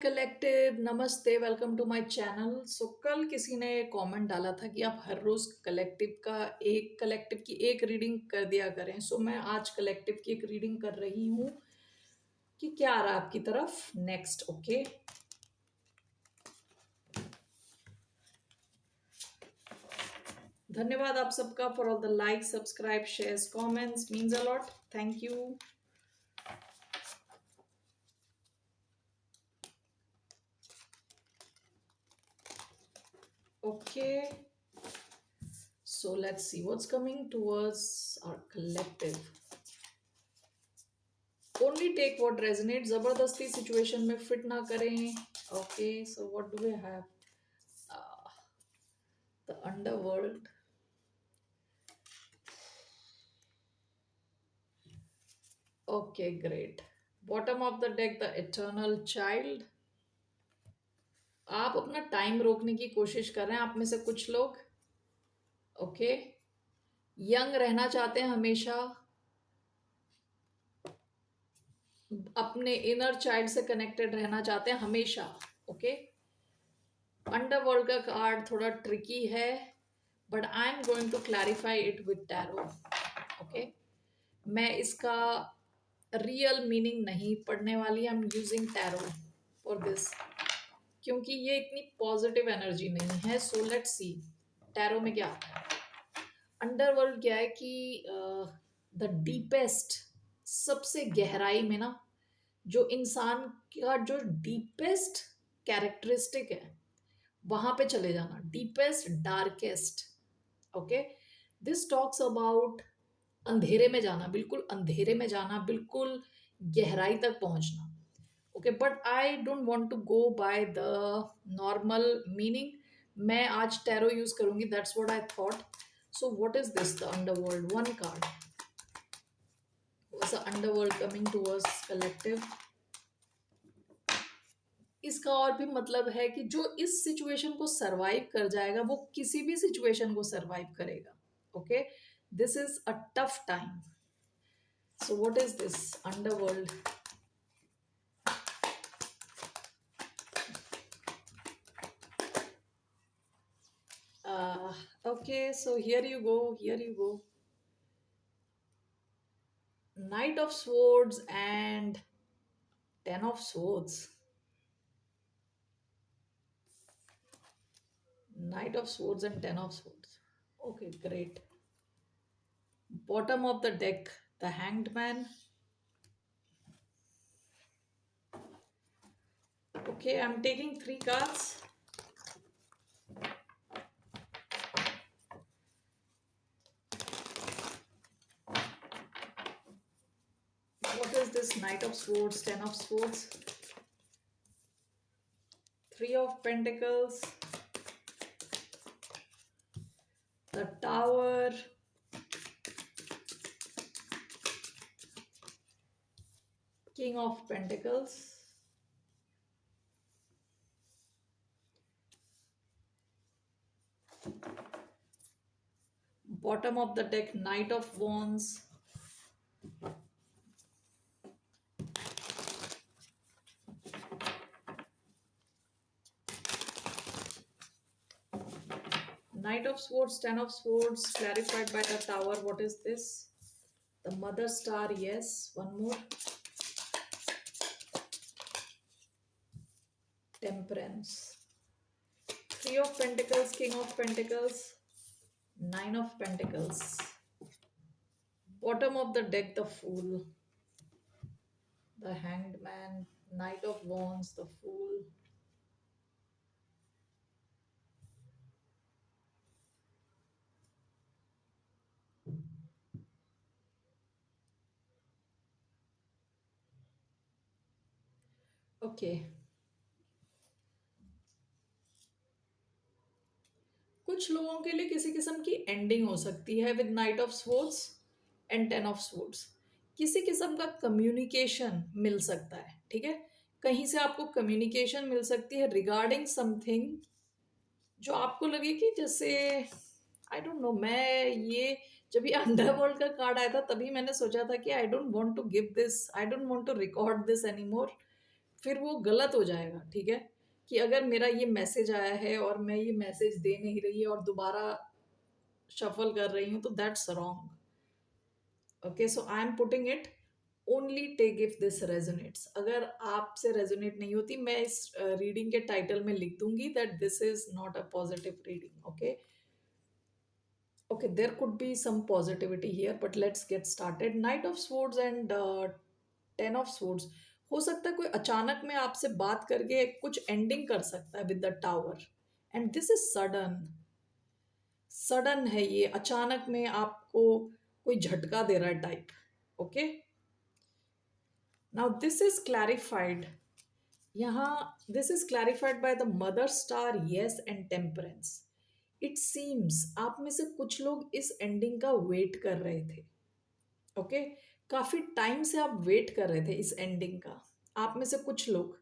Collective नमस्ते, welcome to my channel. सो कल किसी ने कमेंट डाला था कि आप हर रोज कलेक्टिव की एक रीडिंग कर दिया करें। सो मैं आज कलेक्टिव की एक रीडिंग कर रही हूँ कि क्या आ रहा है आपकी तरफ नेक्स्ट। ओके, धन्यवाद आप सबका for all the like, subscribe, shares, comments, means a lot. Thank you. Okay, so let's see what's coming towards our collective. Only take what resonates. जबरदस्ती सिचुएशन में फिट ना करें। Okay, so what do we have? The underworld. Okay, great. Bottom of the deck the eternal child. आप अपना time रोकने की कोशिश कर रहे हैं, आप में से कुछ लोग। ओके, यंग रहना चाहते हैं हमेशा, अपने इनर चाइल्ड से कनेक्टेड रहना चाहते हैं हमेशा। ओके, अंडरवर्ल्ड का कार्ड थोड़ा ट्रिकी है, but I am going to clarify it with tarot. Okay, मैं इसका रियल मीनिंग नहीं पढ़ने वाली। I am using tarot for this, क्योंकि ये इतनी पॉजिटिव एनर्जी नहीं है। सो लेट्स सी टैरो में क्या आता है। अंडरवर्ल्ड क्या है कि द डीपेस्ट, सबसे गहराई में ना, जो इंसान का जो डीपेस्ट कैरेक्टरिस्टिक है वहां पे चले जाना। Deepest, darkest. Okay, this talks about अंधेरे में जाना, बिल्कुल अंधेरे में जाना, बिल्कुल गहराई तक पहुंचना। Okay, but I don't want to go by the normal meaning. मैं आज टैरो यूज करूंगी, that's what I thought. So what is this? The underworld, one card. The underworld coming towards collective. इसका और भी मतलब है कि जो इस सिचुएशन को सरवाइव कर जाएगा वो किसी भी सिचुएशन को सरवाइव करेगा। Okay, this is a tough time. So what is this underworld? Okay, so here you go, here you go. Knight of Swords and Ten of Swords. Knight of Swords and Ten of Swords. Okay, great. Bottom of the deck, the Hanged Man. Okay, I'm taking three cards. What is this? Knight of Swords, Ten of Swords, Three of Pentacles, the Tower, King of Pentacles. Bottom of the deck, Knight of Wands, Knight of Swords, Ten of Swords, clarified by the Tower. What is this? The Mother Star, yes. One more. Temperance. Three of Pentacles, King of Pentacles, Nine of Pentacles. Bottom of the deck, the Fool, the Hanged Man, Knight of Wands, the Fool. Okay. कुछ लोगों के लिए किसी किस्म की ending हो सकती है with knight of swords and ten of swords. किसी किस्म का कम्युनिकेशन मिल सकता है, ठीक है। कहीं से आपको कम्युनिकेशन मिल सकती है रिगार्डिंग समथिंग जो आपको लगे कि जैसे आई डोंट नो। मैं ये जब ये अंडरवर्ल्ड का कार्ड आया था तभी मैंने सोचा था कि I don't want to give this, I don't want to record this any more, फिर वो गलत हो जाएगा, ठीक है? कि अगर मेरा ये मैसेज आया है और मैं ये मैसेज दे नहीं रही और दोबारा शफल कर रही हूँ, तो that's wrong. Okay, so I am putting it only take if this resonates. अगर आपसे रेजोनेट नहीं होती, मैं इस रीडिंग के टाइटल में लिख दूंगी that this is not a positive reading. Okay, okay, there could be some positivity here, but let's get started. Knight of swords and ten of swords, हो सकता है कोई अचानक में आपसे बात करके कुछ एंडिंग कर सकता है with the tower, and this is sudden. Sudden है ये, अचानक में आपको कोई झटका दे रहा है type. Okay, now this is clarified यहाँ, this is clarified by the mother star, yes and temperance. It seems आप में से कुछ लोग इस एंडिंग का वेट कर रहे थे। ओके, काफी टाइम से आप वेट कर रहे थे इस एंडिंग का, आप में से कुछ लोग।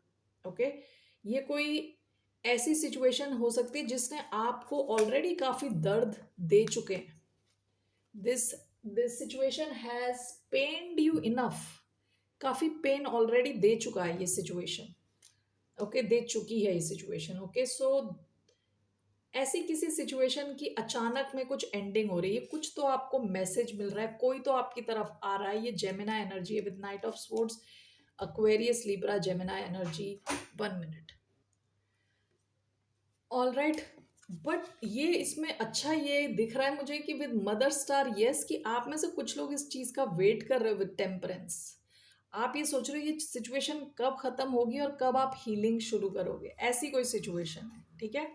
ओके, ये कोई ऐसी सिचुएशन हो सकती है जिसने आपको ऑलरेडी काफी दर्द दे चुके हैं। This this situation has pained you enough, काफी पेन ऑलरेडी दे चुका है ये सिचुएशन। ओके, दे चुकी है ये सिचुएशन। ओके, सो ऐसी किसी सिचुएशन की अचानक में कुछ एंडिंग हो रही है, कुछ तो आपको मैसेज मिल रहा है, कोई तो आपकी तरफ आ रहा है। ये जेमिना एनर्जी है with knight of swords, Aquarius Libra जेमिना energy. 1 minute, all right. But ये इसमें अच्छा ये दिख रहा है मुझे कि विद मदर स्टार, यस, कि आप में से कुछ लोग इस चीज का वेट कर रहे हो विद टेम्परेंस। आप ये सोच रहे हो ये सिचुएशन कब खत्म होगी और कब आप हीलिंग शुरू करोगे, ऐसी कोई सिचुएशन है, ठीक है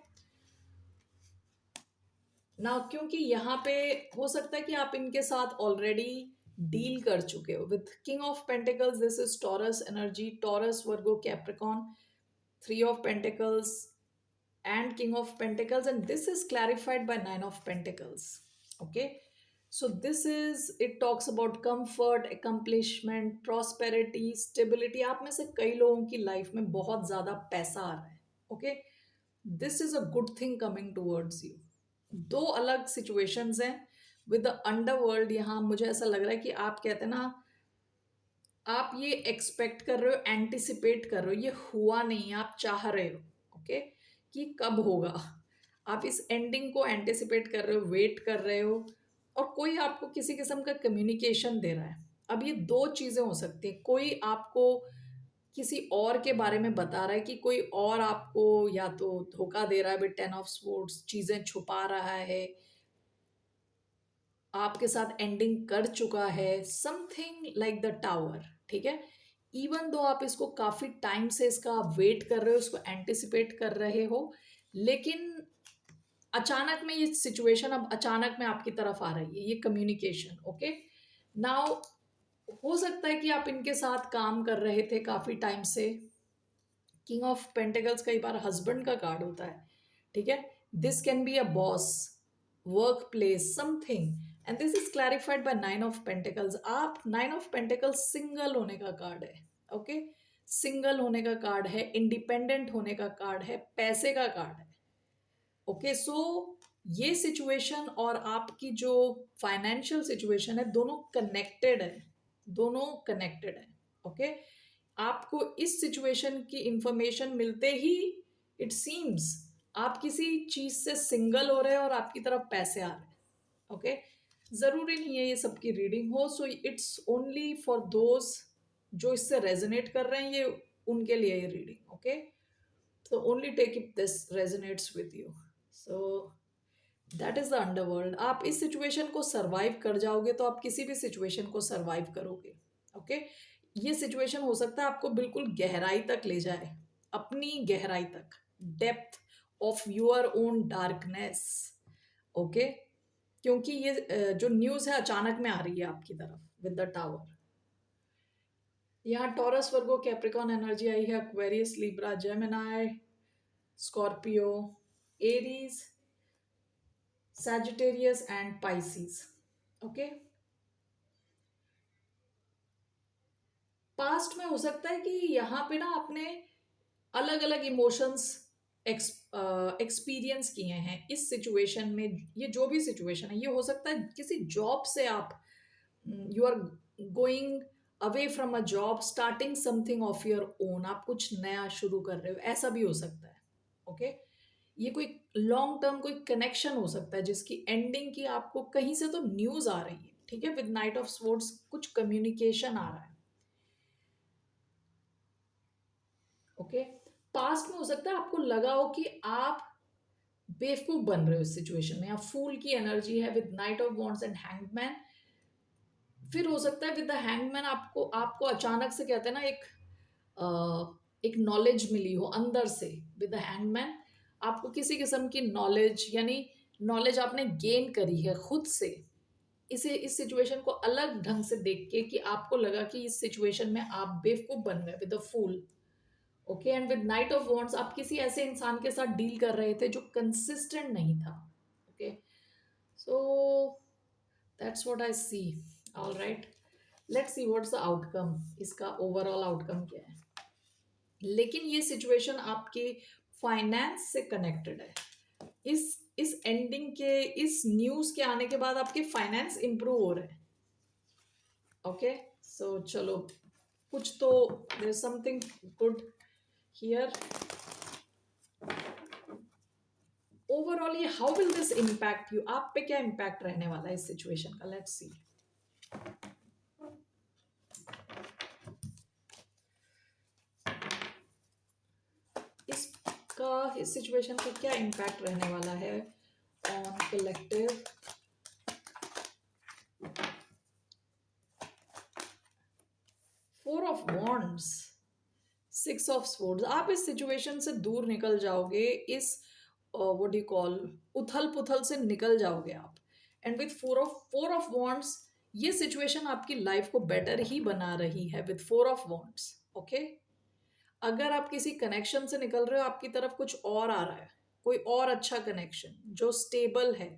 ना? क्योंकि यहाँ पे हो सकता है कि आप इनके साथ ऑलरेडी डील कर चुके हो with king of pentacles. This is taurus energy, Taurus Virgo Capricorn, 3 of Pentacles and King of Pentacles, and this is clarified by 9 of Pentacles. Okay, so this is, it talks about comfort, accomplishment, prosperity, stability। आप में से कई लोगों की life में बहुत ज्यादा पैसा आ रहा है। Okay, this is a good thing coming towards you. दो अलग सिचुएशंस हैं विद द अंडरवर्ल्ड। यहाँ मुझे ऐसा लग रहा है कि आप कहते हैं ना, आप ये एक्सपेक्ट कर रहे हो, एंटिसिपेट कर रहे हो, ये हुआ नहीं, आप चाह रहे हो। ओके, कि कब होगा, आप इस एंडिंग को एंटिसिपेट कर रहे हो, वेट कर रहे हो, और कोई आपको किसी किस्म का कम्युनिकेशन दे रहा है। अब ये दो चीजें हो सकती हैं, कोई आपको किसी और के बारे में बता रहा है कि कोई और आपको या तो धोखा दे रहा है विद 10 of Swords, चीजें छुपा रहा है, आपके साथ एंडिंग कर चुका है, समथिंग लाइक द टावर। ठीक है, इवन दो आप इसको काफी टाइम से इसका वेट कर रहे हो, इसको एंटिसिपेट कर रहे हो, लेकिन अचानक में ये सिचुएशन अब अचानक में आपकी तरफ आ रही है, ये कम्युनिकेशन। ओके, नाउ हो सकता है कि आप इनके साथ काम कर रहे थे काफी टाइम से। किंग ऑफ पेंटिकल्स कई बार हस्बैंड का कार्ड होता है, ठीक है? This can be a boss, work place, something, and this is clarified by 9 of Pentacles। आप 9 of Pentacles सिंगल होने का कार्ड है। ओके, सिंगल होने का कार्ड है, इंडिपेंडेंट होने का कार्ड है, पैसे का कार्ड है। ओके, सो ये सिचुएशन और आपकी जो फाइनेंशियल सिचुएशन है, दोनों कनेक्टेड है, दोनों कनेक्टेड है। ओके, आपको इस सिचुएशन की इंफॉर्मेशन मिलते ही इट सीम्स आप किसी चीज से सिंगल हो रहे हैं और आपकी तरफ पैसे आ रहे हैं। ओके, जरूरी नहीं है ये सबकी रीडिंग हो, so it's only for those जो इससे रेजोनेट कर रहे हैं, ये उनके लिए ये reading. Okay, so only take if this resonates with you। so that is the underworld। आप इस सिचुएशन को सरवाइव कर जाओगे तो आप किसी भी सिचुएशन को सरवाइव करोगे। ओके, ये सिचुएशन हो सकता है आपको बिल्कुल गहराई तक ले जाए, अपनी गहराई तक, depth of your own darkness. Okay, क्योंकि ये जो न्यूज है अचानक में आ रही है आपकी तरफ विद द टावर। यहाँ टॉरस वर्गो कैप्रिकॉन एनर्जी आई है, Aquarius Libra Gemini Scorpio Aries Sagittarius and Pisces. Okay, past में हो सकता है कि यहाँ पे ना आपने अलग अलग इमोशंस एक्सपीरियंस किए हैं इस सिचुएशन में। ये जो भी सिचुएशन है, ये हो सकता है किसी जॉब से आप, you are going away from a job, starting something of your own, आप कुछ नया शुरू कर रहे हो, ऐसा भी हो सकता है। ओके, ये कोई लॉन्ग टर्म कोई कनेक्शन हो सकता है जिसकी एंडिंग की आपको कहीं से तो न्यूज आ रही है। ठीक है, विद नाइट ऑफ स्वॉर्ड्स कुछ कम्युनिकेशन आ रहा है। ओके, पास्ट में हो सकता है आपको लगा हो कि आप बेवकूफ बन रहे हो इस सिचुएशन में, या फूल की एनर्जी है with knight of wands and hangman. फिर हो सकता है विद द हैंगमैन आपको आपको अचानक से कहते हैं ना, एक नॉलेज मिली हो अंदर से। विद द हैंगमैन आपको किसी किस्म की नॉलेज, यानी नॉलेज आपने गेन करी है खुद से, इस सिचुएशन को अलग ढंग से देख के, कि आपको लगा कि इस सिचुएशन में आप बेवकूफ बन गए with the fool. Okay, and with knight of wands आप किसी ऐसे इंसान के साथ डील कर रहे थे जो कंसिस्टेंट नहीं था। Okay, so that's what I see. All right, let's see what's the outcome, इसका ओवरऑल आउटकम क्या है। लेकिन ये सिचुएशन आपके फाइनेंस से कनेक्टेड है। इस एंडिंग के, इस न्यूज के आने के बाद आपके फाइनेंस इंप्रूव हो रहे हैं। ओके, सो चलो, कुछ तो there is something good here. Overall ये how will this impact you, आप पे क्या इम्पैक्ट रहने वाला है इस सिचुएशन का, लेट्स सी। इस सिचुएशन का क्या इम्पैक्ट रहने वाला है on collective. 4 of wands, 6 of swords, आप इस सिचुएशन से दूर निकल जाओगे, इस व्हाट यू कॉल उथल पुथल से निकल जाओगे आप। एंड विथ 4 ऑफ वॉन्ड्स ये सिचुएशन आपकी लाइफ को बेटर ही बना रही है विथ 4 ऑफ वॉन्ड्स। ओके, अगर आप किसी कनेक्शन से निकल रहे हो, आपकी तरफ कुछ और आ रहा है, कोई और अच्छा कनेक्शन जो स्टेबल है,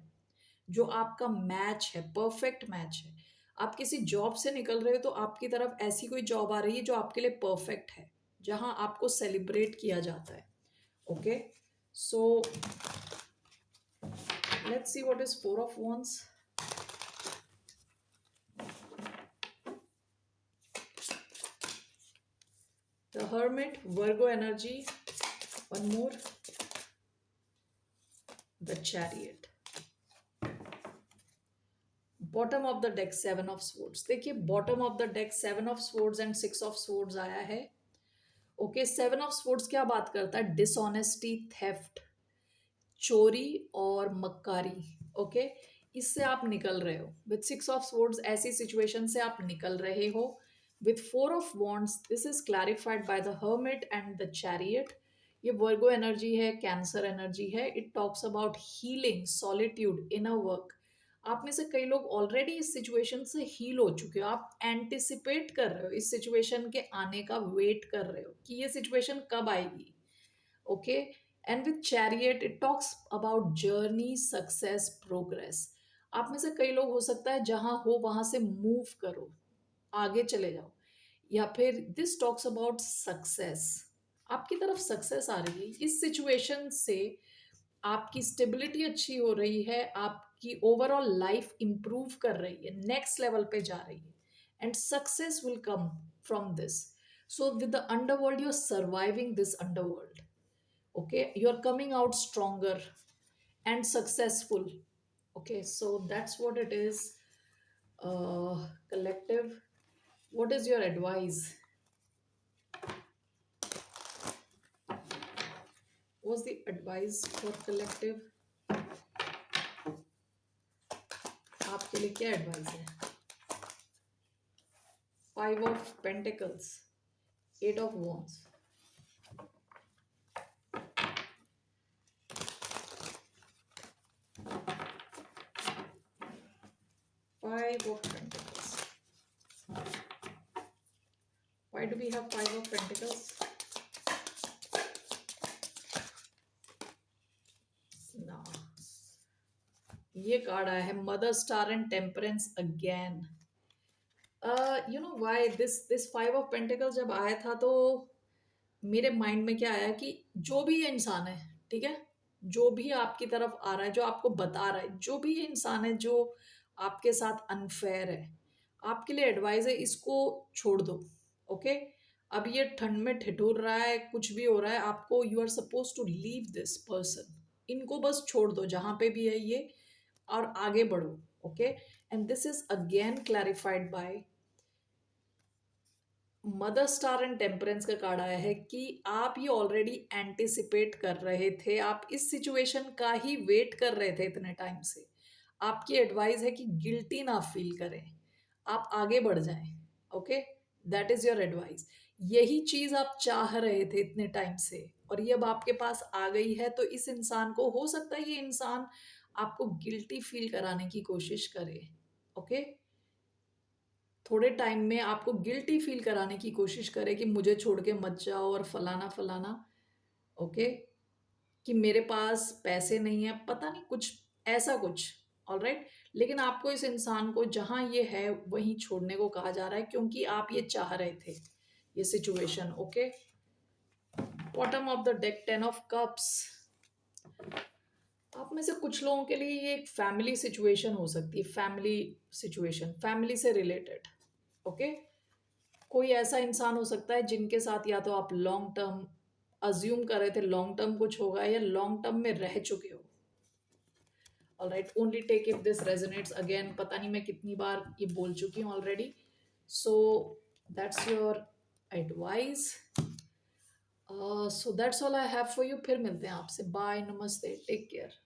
जो आपका मैच है, परफेक्ट मैच है। आप किसी जॉब से निकल रहे हो तो आपकी तरफ ऐसी कोई जॉब आ रही है जो आपके लिए परफेक्ट है, जहां आपको सेलिब्रेट किया जाता है। Okay, so let's see what is 4 of wands. The hermit, Virgo energy, one more, the chariot, bottom of the deck 7 of swords. देखिए, bottom of the deck 7 of swords and 6 of swords आया है। Okay, 7 of swords क्या बात करता है, dishonesty, theft, चोरी और मक्कारी। Okay, इससे आप निकल रहे हो। विथ 6 ऑफ स्वॉर्ड्स ऐसी सिचुएशन से आप निकल रहे हो। With 4 of wands this is clarified by the hermit and the chariot. ये वर्गो एनर्जी है, कैंसर एनर्जी है। It talks about healing, solitude, inner work. आप में से कई लोग ऑलरेडी इस सिचुएशन से हील हो चुके हो। आप एंटिसिपेट कर रहे हो इस सिचुएशन के आने का, वेट कर रहे हो कि ये सिचुएशन कब आएगी। Okay, and with chariot it talks about journey, success, progress. आप में से कई लोग हो सकता है जहां हो वहां से मूव करो, आगे चले जाओ। या फिर दिस टॉक्स अबाउट सक्सेस, आपकी तरफ सक्सेस आ रही है इस सिचुएशन से। आपकी स्टेबिलिटी अच्छी हो रही है, आपकी ओवरऑल लाइफ इंप्रूव कर रही है, नेक्स्ट लेवल पे जा रही है, and success will come from this. So with the underworld you are surviving this underworld. Okay, you're coming out stronger and successful. Okay, so that's what it is. Collective, what is your advice? What's the advice for collective? आपके लिए क्या advice है? 5 of Pentacles, 8 of Wands, 5 of Pentacles. Why do we have 5 of Pentacles? No. ये card आया है mother, star and temperance again. You know why this 5 of pentacles जब आया था तो मेरे माइंड में क्या आया कि जो भी ये इंसान है, ठीक है, जो भी आपकी तरफ आ रहा है, जो आपको बता रहा है, जो भी ये इंसान है जो आपके साथ अनफेयर है, आपके लिए एडवाइस है, इसको छोड़ दो। ओके, अब ये ठंड में ठिठुर रहा है, कुछ भी हो रहा है, आपको you are suppose to leave this person. इनको बस छोड़ दो जहां पे भी है ये, और आगे बढ़ो। Okay, and this is again clarified by mother star and temperance का कार्ड आया है कि आप ये ऑलरेडी एंटिसिपेट कर रहे थे, आप इस सिचुएशन का ही वेट कर रहे थे इतने टाइम से। आपकी एडवाइस है कि गिल्टी ना फील करें, आप आगे बढ़ जाएं। Okay, that is your advice. यही चीज आप चाह रहे थे इतने टाइम से, और ये अब आपके पास आ गई है। तो इस इंसान को, हो सकता है ये इंसान आपको गिल्टी फील कराने की कोशिश करे। ओके, थोड़े टाइम में आपको गिल्टी फील कराने की कोशिश करे कि मुझे छोड़ के मत जाओ और फलाना फलाना। ओके, कि मेरे पास पैसे नहीं है, पता नहीं कुछ ऐसा कुछ। ऑलराइट, लेकिन आपको इस इंसान को जहां ये है वहीं छोड़ने को कहा जा रहा है, क्योंकि आप ये चाह रहे थे ये situation. Okay, bottom of the deck, 10 of cups. आप में से कुछ लोगों के लिए ये एक फैमिली सिचुएशन हो सकती है, फैमिली सिचुएशन, फैमिली से रिलेटेड। ओके, कोई ऐसा इंसान हो सकता है जिनके साथ या तो आप लॉन्ग टर्म अज्यूम कर रहे थे, लॉन्ग टर्म कुछ होगा, या लॉन्ग टर्म में रह चुके हो। All right, only take if this resonates. Again पता नहीं मैं कितनी बार ये बोल चुकी हूँ already. So that's your advice. So that's all I have for you. फिर मिलते हैं आपसे। बाय, नमस्ते, टेक केयर।